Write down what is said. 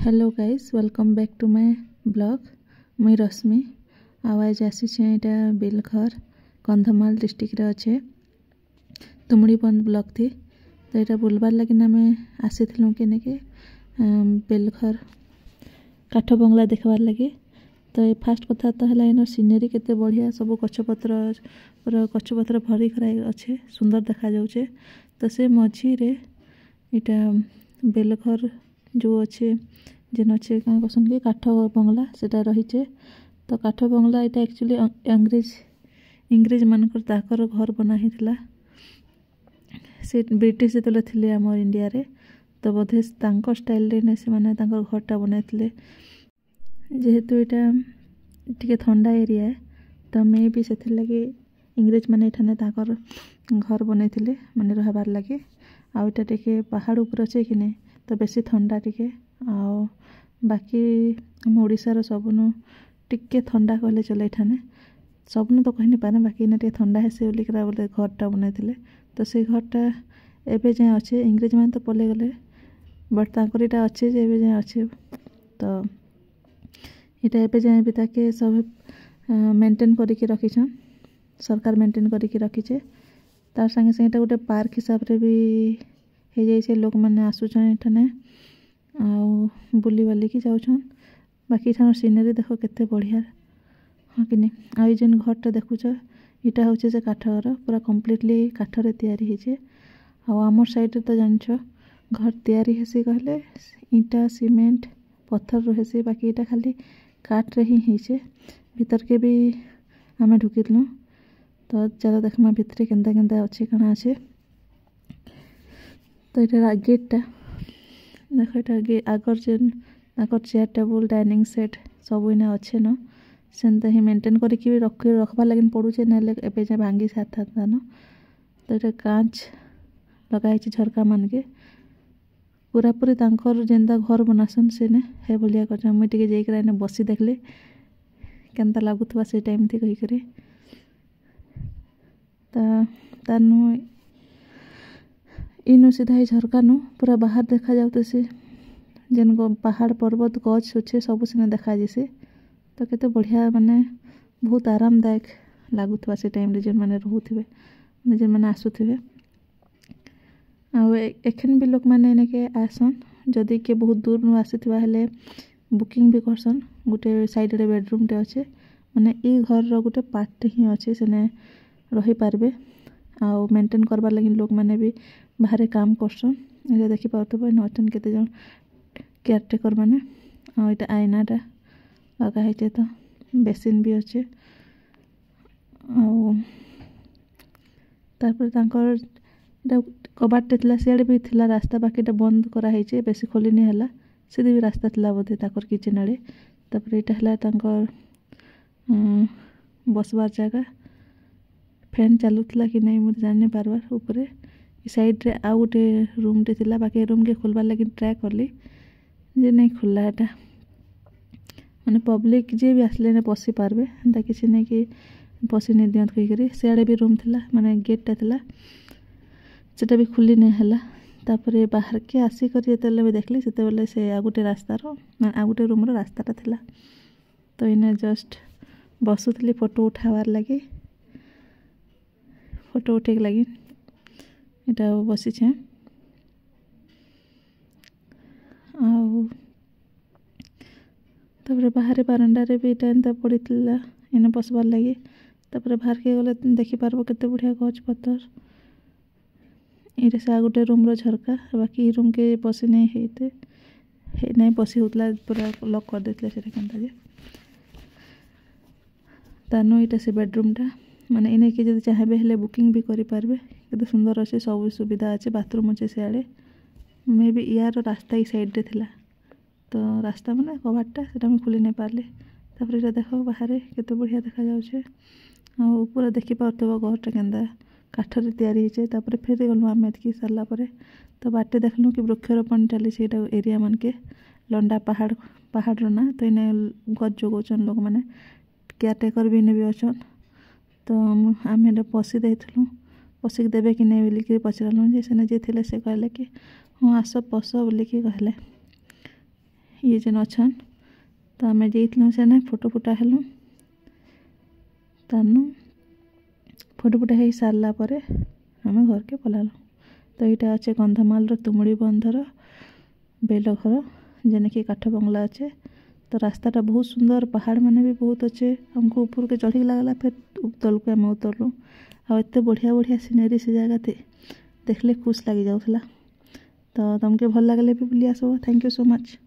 Hello guys welcome back to my blog. मुई रश्मि आज आसी यहाँ बेलखर कंधमाल डिस्ट्रिक्ट रे अच्छे तुमड़ीबंद ब्लॉक थी। तो यहाँ बुलबार लगे आम आसी के बेलखर काठ बंगला देखबार लगे। तो ये फास्ट कथा तो है इन सीनेरी केते बढ़िया सब गछपत्र पूरा गछपत्र भरी कराई अच्छे सुंदर देखा जाऊे। तो से मझी रे इटा बेलखर जो अच्छे जेन अच्छे क्या कहसन कि काठ बंगला सेटा रहीचे। तो काठ बंगला यहाँ एक्चुअली इंग्रेज मानकर ताकर घर बना ही थिला। से ब्रिटिश जो थे आम इंडिया रे तो बोधे स्टाइल रे से माने घरटा बनई जेहेतु यहाँ टिके ठंडा एरिया है तो मे भी से लगे इंग्रेज माने एठाने ताकर घर बनई माने रहबार लगे। आउ इटा टिके पहाड़ ऊपर अच्छे कि नहीं तो बेसी ठंडा टिके आ बाकी हम ओडिशार सबनु टिके ठंडा कहले चले एठाने सबनु तो कही नहीं पारे बाकी इना टिके ठंडा है से बोलिकरा बोले घरटा बनई। तो से घरटा एबे जाए अच्छे इंग्रेज मान तो पले गले बट तांकर इटा अच्छे जे एबे जाए अच्छे। तो इटा एबे जाए भी ताके सब मेंटेन करके रखीछन सरकार मेंटेन करके रखीचे। तार संगे संगे गोटे पार्क हिसाब रे भी हो जाइए लोक मैंने आसुचन एठाने आउ बुली बालिकी जाऊन। बाकी एठान सीनेरी देख केते बढ़िया हाँ कि नहीं। आ जेन घरटा देखुच इटा हूँ से काठ घर पूरा कम्प्लीटली काठरे तैयारी होइछे। आमर साइड तो जानछ घर तैयारी हेसी कहले ईटा सीमेंट पत्थर रहेसी बाकी इटा खाली काठ रे ही होइछे। भीतर के भी आमे ढुकिलु तो चलो देखमा भितरे केंता केंता अच्छे काना अच्छे। तो ये गेटटा देख ये आगर जेन आगर चेयर टेबुल डाइनिंग सेट सब इना अच्छे न सेंता ही मेंटेन करके भी रखबार लगे पड़ुचे ना एबे जे भांगी साथ न। तो ये कांच लगाई झरका मान के पूरा पूरी तांकर जेंदा घर बनासन से ने हे बोलिया कर मुई टिके जाइकरा ने बसी देखले केंता लागुथबा से टाइम थी कही करे। तानु इनु सीधा ही झरका नु पूरा बाहर देखा जाते जेन पहाड़ पर्वत गछ अच्छे सब सीने देखा जैसे। तो केते बढ़िया माने बहुत आरामदायक लागुथबा से टाइम रे जेन माने रहउथिबे जेन माने आसुथिबे। एखन भी लोक माने ने के आसन जदि के बहुत दूर नु आसीथिबा हेले बुकिंग भी करसन। गोटे साइड रे बेडरूम टे अच्छे माने ई घर रो गोटे पार्ट ही अच्छे सेने रही पारबे। आउ मेंटेन करबार लगी लोक माने भी बाहर काम करसन। ये देखि पाउथबो न अटन केते जन केयरटेकर माने आ इटा आईनाटा लगा हेचे। तो बेसिन भी अच्छे आउ तापर तांकर कबाटे थिला सियाड़े भी थिला रास्ता बाकी बंद करा हेचे बेसी खोली नहीं हला सीधी भी रास्ता थिला बोधे ताकर किचन आड़े। तापर इटा हला तांकर बसबार जगह फैन चालूला कि नहीं मुझे जानी पारबार ऊपर साइड रे आउ गोटे रूम टे थिला बाकी रूम के खोलबार लगी ट्राए करली जे नहीं खुला एटा माने पब्लिक जे भी आसले ने पसी पारबे एंता किसी नहीं कि पसी नहीं दियंत कही करी। सियाड़े भी रूम थिला माने गेटटा थिला सेटा भी खुली नहीं हला। तापर बाहर के आसी कर जेतेले भी देखली सेते बेले से आ गोटे रास्तार आ गोटे रूम रो रास्ताटा थिला। तो इने जस्ट बसुथली फोटो उठावार लगी फोटो उठे लगी इटा बसी छे। तापर बाहर बारंडा रे भी इटा एंता पड़ीला इने बसबार लगी। तापर बाहर के गले देखि पारबो केते बढ़िया गछ पत्थर इरे से आ गोटे रूम रो झरका बाकी रूम के बसी नहीं हेते हे नहीं बसी होतला पूरा लॉक कर देतले सेटा केंता जे। तानो इटा से बेडरूमटा माने इने के जदि चाहेबे हेले बुकिंग भी करि पारबे केते सुंदर अच्छे सब सुविधा अच्छे बाथरूम अच्छे सियाड़े मे भी यार रास्ता ही साइड रे थिला। तो रास्ता माने कबाटटा सेटा मैं खुली नहीं पारली। तापर इटा देखो बाहर केते बढ़िया देखा जाउछे आ पूरा देखि पाउतबो घरटा केंदा काठरे तैयारी होइछे। तापर फेर गलु आमे एतकी सरला परे तो बाटे देखलु कि वृक्षरोपण चली सेटा एरिया मान के लंडा पहाड़ रो ना। तो इने गछ जोगोचन लोक माने केयरटेकर भी ने भी अछन। तो आमे पसी देथलु पसिक देबे कि नहीं बोलिक पचरालु जे सेने जे थिले से कहले कि हाँ आस पस बोलिकी कहले। ये जेन अच्छन तो आम जाइलु से फोटो फुटा हेलु तानु फोटो फुटा हो सारा पर आम घर के पलालु। तो यहाँ अच्छे कंधमाल तुमुड़ी बंधर बेलघर जेने कि काठ बंगला अच्छे। तो रास्ताटा बहुत सुंदर, पहाड़ मैंने भी बहुत अच्छे। हमको ऊपर के चढ़ी लगला फिर तल को आम उतरलु। आते बढ़िया बढ़िया सीनेरी से जगह थे देखले खुश लगी जाऊला। तो तुमके भल लगे भी बुली आसो। Thank you so much.